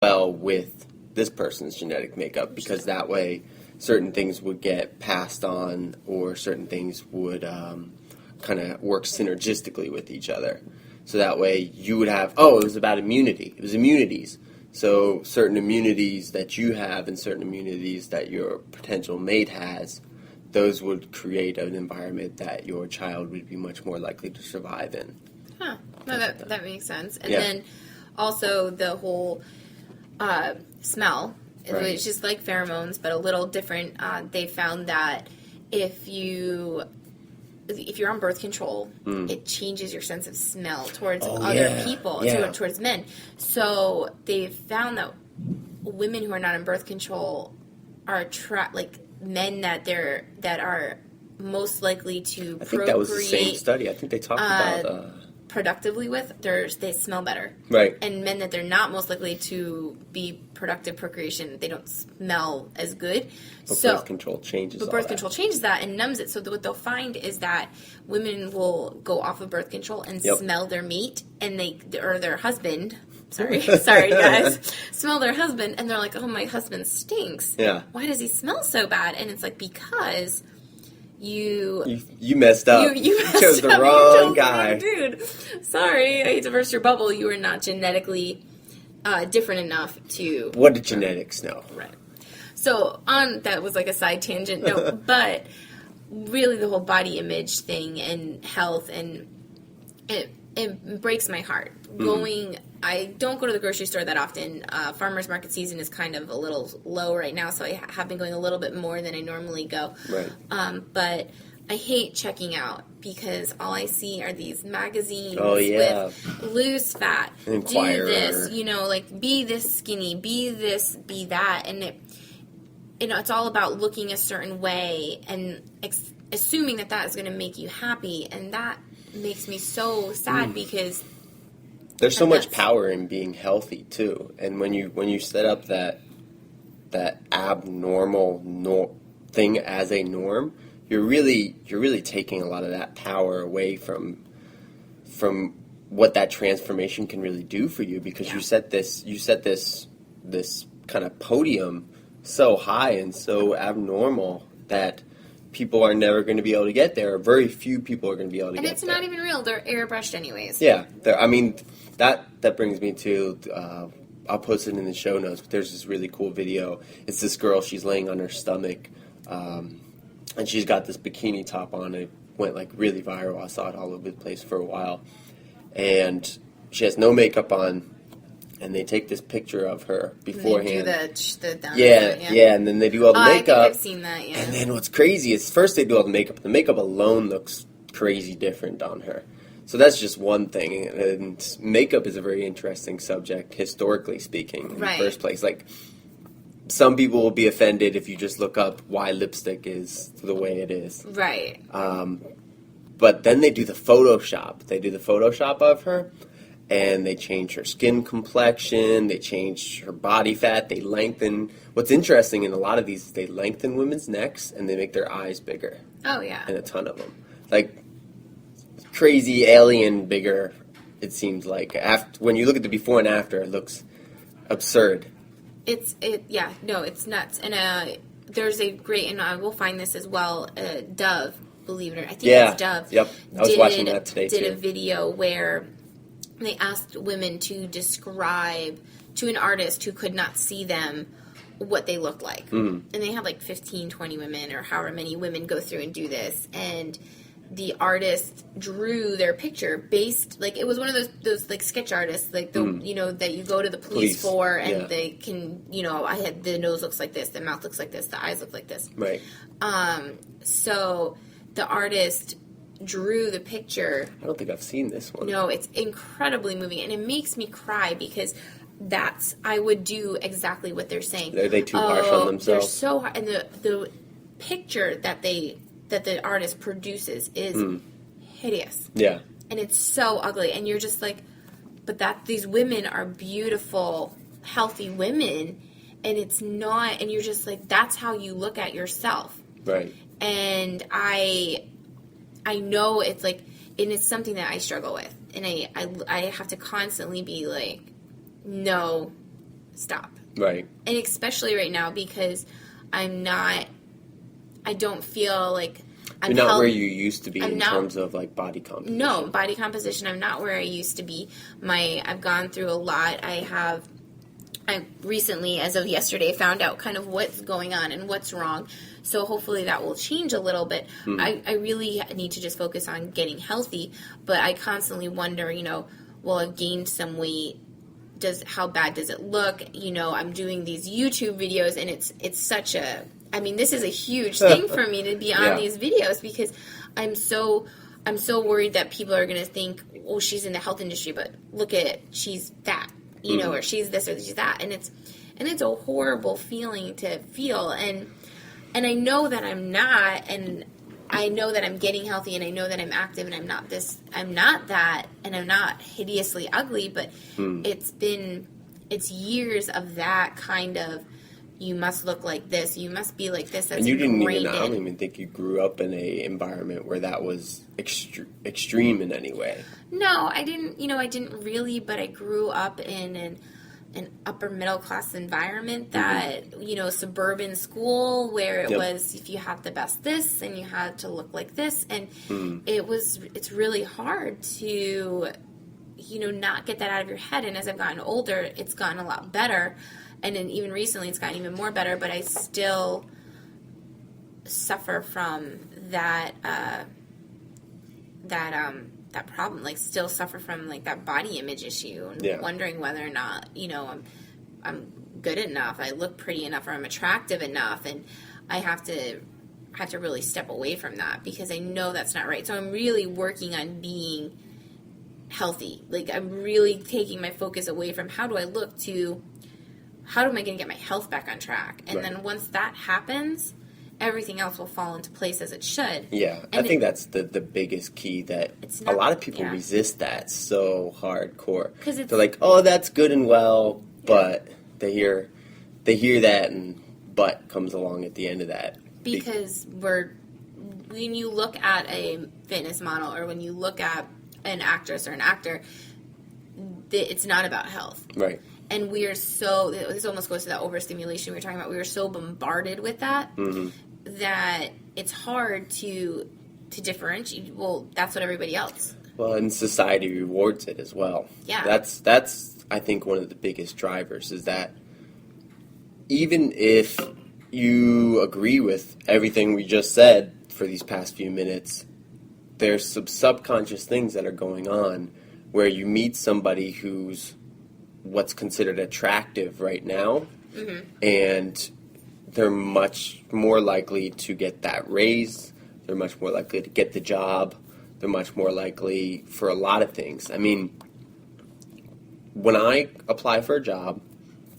well with this person's genetic makeup, because that way certain things would get passed on, or certain things would kind of work synergistically with each other. So that way you would have, it was about immunity. It was immunities. So certain immunities that you have and certain immunities that your potential mate has, those would create an environment that your child would be much more likely to survive in. Huh. No, that makes sense. And then also the whole smell, Right. which is like pheromones, but a little different. They found that if you're on birth control, it changes your sense of smell towards other people, towards men. So they found that women who are not on birth control are men that are most likely to procreate. I think that was the same study. I think they talked about productively with, they smell better. Right. And men that they're not most likely to be productive procreation, they don't smell as good. But birth control changes that and numbs it. So what they'll find is that women will go off of birth control and smell their mate or their husband. Sorry guys. Smell their husband and they're like, oh, my husband stinks. Yeah. Why does he smell so bad? And it's like, because you messed up. You chose the wrong guy. Dude, sorry, I hate to burst your bubble. You were not genetically different enough to... What did genetics know? Right. So, that was like a side tangent. No, but really the whole body image thing and health, and it breaks my heart. I don't go to the grocery store that often. Farmers market season is kind of a little low right now, so I have been going a little bit more than I normally go. Right. But I hate checking out because all I see are these magazines with lose fat, Inquirer. do this, be this skinny, be this, be that, and it's all about looking a certain way and assuming that is going to make you happy, and that makes me so sad because there's so much power in being healthy too. And when you set up that abnormal thing as a norm, you're really taking a lot of that power away from what that transformation can really do for you, because you set this kind of podium so high and so abnormal that people are never going to be able to get there, or very few people are going to be able to get there. And it's not even real. They're airbrushed anyways. Yeah. That brings me to, I'll post it in the show notes, but there's this really cool video. It's this girl, she's laying on her stomach, and she's got this bikini top on. It went really viral. I saw it all over the place for a while. And she has no makeup on, and they take this picture of her beforehand. And they do the yeah, and then they do all the makeup. I think I've seen that, yeah. And then what's crazy is first they do all the makeup. The makeup alone looks crazy different on her. So that's just one thing. And makeup is a very interesting subject, historically speaking, in the first place. Some people will be offended if you just look up why lipstick is the way it is. Right. But then they do the Photoshop. They do the Photoshop of her, and they change her skin complexion, they change her body fat, they lengthen. What's interesting in a lot of these is they lengthen women's necks, and they make their eyes bigger. Oh, yeah. And a ton of them. Crazy alien bigger, it seems like. When you look at the before and after, it looks absurd. It's nuts. And there's a great, and I will find this as well, Dove, believe it or not. I think it's Dove. Yep, I was watching that today, too. Did a video where they asked women to describe to an artist who could not see them what they looked like. Mm-hmm. And they had 15, 20 women, or however many women go through and do this. And the artist drew their picture based, it was one of those sketch artists, that you go to the police for, and they can, I had, the nose looks like this, the mouth looks like this, the eyes look like this. Right. So the artist drew the picture. I don't think I've seen this one. No, it's incredibly moving, and it makes me cry because I would do exactly what they're saying. Are they too harsh on themselves? They're so hard, and the picture that the artist produces is hideous. Yeah. And it's so ugly. And you're just but these women are beautiful, healthy women, and it's not, and you're just that's how you look at yourself. Right. And I know it's and it's something that I struggle with. And I have to constantly be no, stop. Right. And especially right now because I don't feel like You're not where you used to be in terms of like body composition. No, body composition. I'm not where I used to be. I've gone through a lot. I recently, as of yesterday, found out kind of what's going on and what's wrong. So hopefully that will change a little bit. I really need to just focus on getting healthy. But I constantly wonder, well, I've gained some weight. How bad does it look? I'm doing these YouTube videos, and it's such a. I mean, this is a huge thing for me to be on these videos because I'm so worried that people are going to think, oh, she's in the health industry, but look at it, she's fat, or she's this or she's that, and it's a horrible feeling to feel, and I know that I'm not, and I know that I'm getting healthy, and I know that I'm active, and I'm not that, and I'm not hideously ugly, but it's years of that kind of. You must look like this. You must be like this. That's and you didn't even. I don't even think you grew up in a environment where that was extreme in any way. No, I didn't. I didn't really. But I grew up in an upper middle class environment that suburban school where it was if you had the best this and you had to look like this, and it's really hard to not get that out of your head. And as I've gotten older, it's gotten a lot better. And then even recently, it's gotten even more better. But I still suffer from that problem. Like, still suffer from like that body image issue, and wondering whether or not I'm good enough, I look pretty enough, or I'm attractive enough. And I have to really step away from that because I know that's not right. So I'm really working on being healthy. Like, I'm really taking my focus away from how do I look to. How am I going to get my health back on track? And then once that happens, everything else will fall into place as it should. Yeah, and I think that's the biggest key that a lot of people resist that so hardcore. Because they're like, oh, that's good and well, but they hear that and but comes along at the end of that. Because when you look at a fitness model or when you look at an actress or an actor, it's not about health. Right. And we are this almost goes to that overstimulation we were talking about. We are so bombarded with that that it's hard to differentiate. Well, that's what everybody else. Well, and society rewards it as well. Yeah. That's I think one of the biggest drivers is that even if you agree with everything we just said for these past few minutes, there's some subconscious things that are going on where you meet somebody who's what's considered attractive right now, and they're much more likely to get that raise. They're much more likely to get the job. They're much more likely for a lot of things. I mean, when I apply for a job,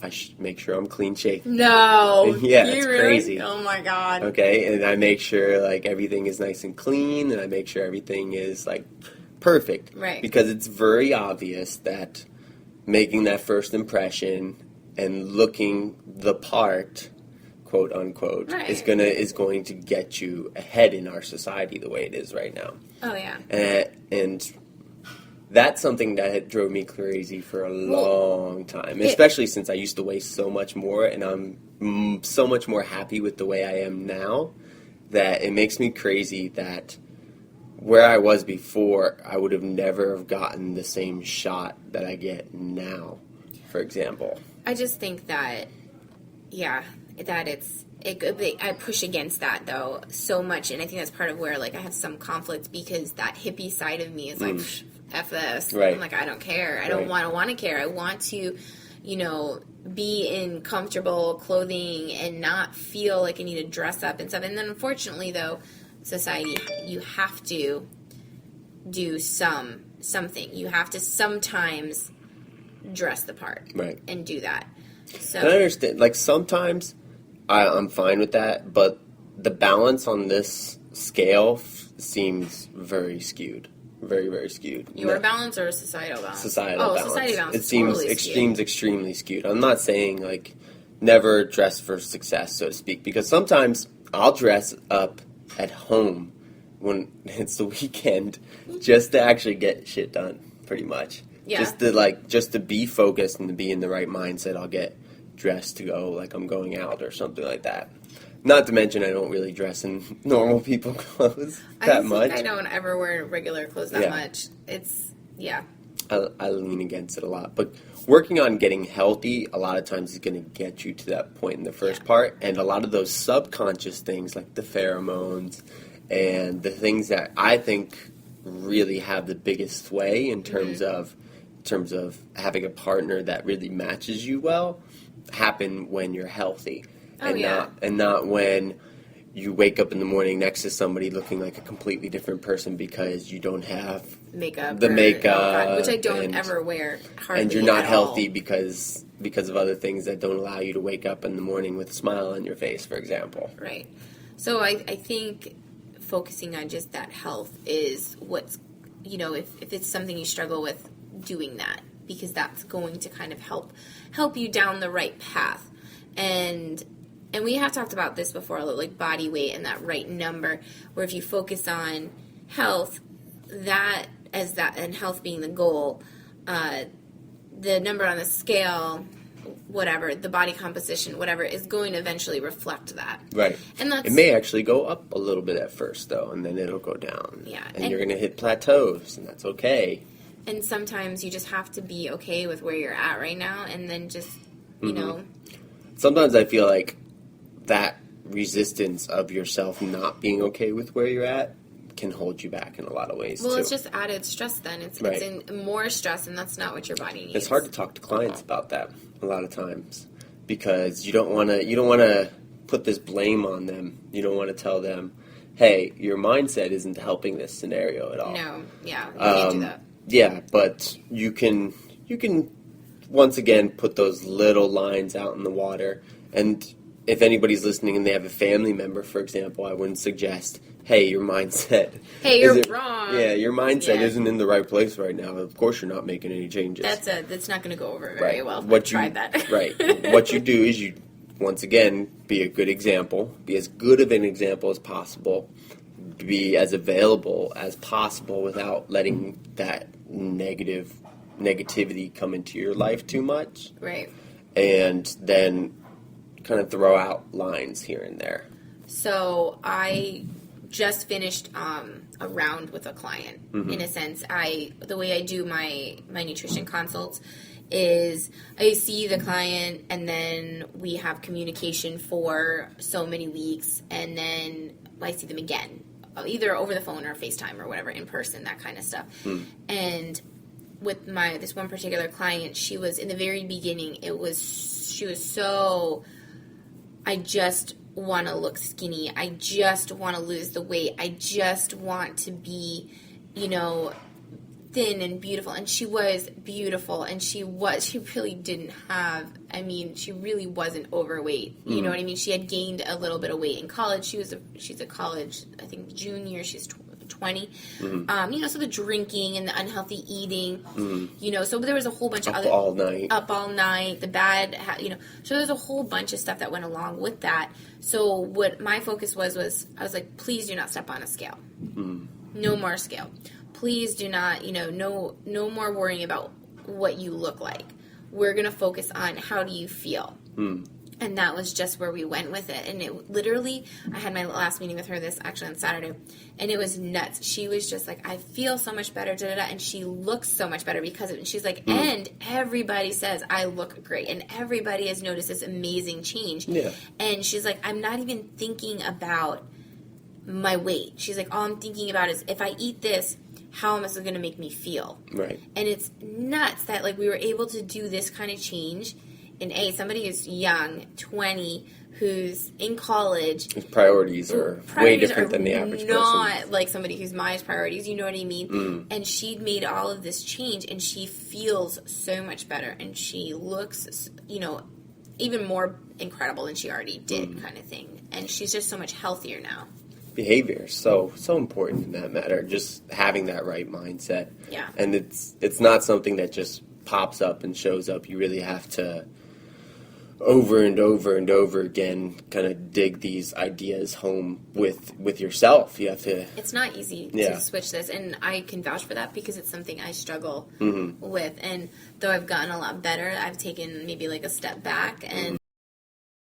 I make sure I'm clean shaven. No. Yeah, it's really? Crazy. Oh my God. Okay, and I make sure like everything is nice and clean, and I make sure everything is like perfect. Right. Because it's very obvious that making that first impression and looking the part, quote unquote, is going to get you ahead in our society the way it is right now. Oh yeah. And that's something that drove me crazy for a long time, especially since I used to weigh so much more, and I'm so much more happy with the way I am now that it makes me crazy that where I was before, I would have never have gotten the same shot that I get now, for example. I just think that, I push against that, though, so much, and I think that's part of where, like, I have some conflict because that hippie side of me is like, F this. Right. I'm like, I don't care. I don't want to care. I want to, be in comfortable clothing and not feel like I need to dress up and stuff. And then, unfortunately, though, society, you have to do something. You have to sometimes dress the part, and do that. So and I understand. Like sometimes I'm fine with that, but the balance on this scale seems very skewed, very very skewed. Your balance or societal balance? Societal balance. Society balance. It seems totally extremely skewed. I'm not saying like never dress for success, so to speak, because sometimes I'll dress up at home when it's the weekend just to actually get shit done, pretty much. Yeah. Just to be focused and to be in the right mindset, I'll get dressed to go like I'm going out or something like that. Not to mention I don't really dress in normal people clothes that much. I don't ever wear regular clothes that much. It's, I lean against it a lot. But working on getting healthy a lot of times is going to get you to that point in the first part. And a lot of those subconscious things like the pheromones and the things that I think really have the biggest sway in terms of having a partner that really matches you well happen when you're healthy. Not when you wake up in the morning next to somebody looking like a completely different person because you don't have makeup, which I don't ever wear hardly, and you're not healthy all. because of other things that don't allow you to wake up in the morning with a smile on your face, for example. Right. So I think focusing on just that health is what's, if it's something you struggle with, doing that, because that's going to kind of help you down the right path. And we have talked about this before, like body weight and that right number, where if you focus on health, and health being the goal, the number on the scale, whatever, the body composition, whatever, is going to eventually reflect that. Right. And it may actually go up a little bit at first, though, and then it'll go down. Yeah. And you're going to hit plateaus, and that's okay. And sometimes you just have to be okay with where you're at right now, and then just, Sometimes I feel like that resistance of yourself not being okay with where you're at can hold you back in a lot of ways, Well, too. It's just added stress then. It's in more stress, and that's not what your body needs. It's hard to talk to clients about that a lot of times because you don't want to put this blame on them. You don't want to tell them, hey, your mindset isn't helping this scenario at all. No, you can't do that. Yeah, but you can once again put those little lines out in the water. And if anybody's listening and they have a family member, for example, I wouldn't suggest, hey, your mindset. Hey, you're wrong. Yeah, your mindset isn't in the right place right now. Of course you're not making any changes. That's not going to go over very well. I've tried that. Right. What you do is you, once again, be a good example. Be as good of an example as possible. Be as available as possible without letting that negativity come into your life too much. Right. And then kind of throw out lines here and there. So I just finished a round with a client. In a sense, the way I do my nutrition consults is I see the client and then we have communication for so many weeks, and then I see them again, either over the phone or FaceTime or whatever, in person, that kind of stuff. And with this one particular client, she was in the very beginning. She was so, I just want to look skinny. I just want to lose the weight. I just want to be, thin and beautiful. And she was beautiful, and she really didn't have, she really wasn't overweight. You know what I mean? She had gained a little bit of weight in college. She's a college, I think, junior. She's 20. So the drinking and the unhealthy eating, so there was a whole bunch of other... Up all night, the bad, so there's a whole bunch of stuff that went along with that. So what my focus was I was like, please do not step on a scale. No more scale. Please do not, no more worrying about what you look like. We're going to focus on how do you feel. And that was just where we went with it. And it literally, I had my last meeting with her actually on Saturday, and it was nuts. She was just like, I feel so much better, and she looks so much better because of it. And she's like, and everybody says I look great, and everybody has noticed this amazing change. Yeah. And she's like, I'm not even thinking about my weight. She's like, all I'm thinking about is if I eat this, how am I going to make me feel? Right. And it's nuts that we were able to do this kind of change. And somebody who's young, 20, who's in college. His priorities are way different than the average person. Not like somebody who's my priorities, you know what I mean? And she made all of this change, and she feels so much better, and she looks, even more incredible than she already did, kind of thing. And she's just so much healthier now. Behavior is so important in that matter. Just having that right mindset. Yeah. And it's not something that just pops up and shows up. You really have to over and over and over again kind of dig these ideas home with yourself. You have to. It's not easy to switch this, and I can vouch for that because it's something I struggle with. And though I've gotten a lot better, I've taken maybe like a step back and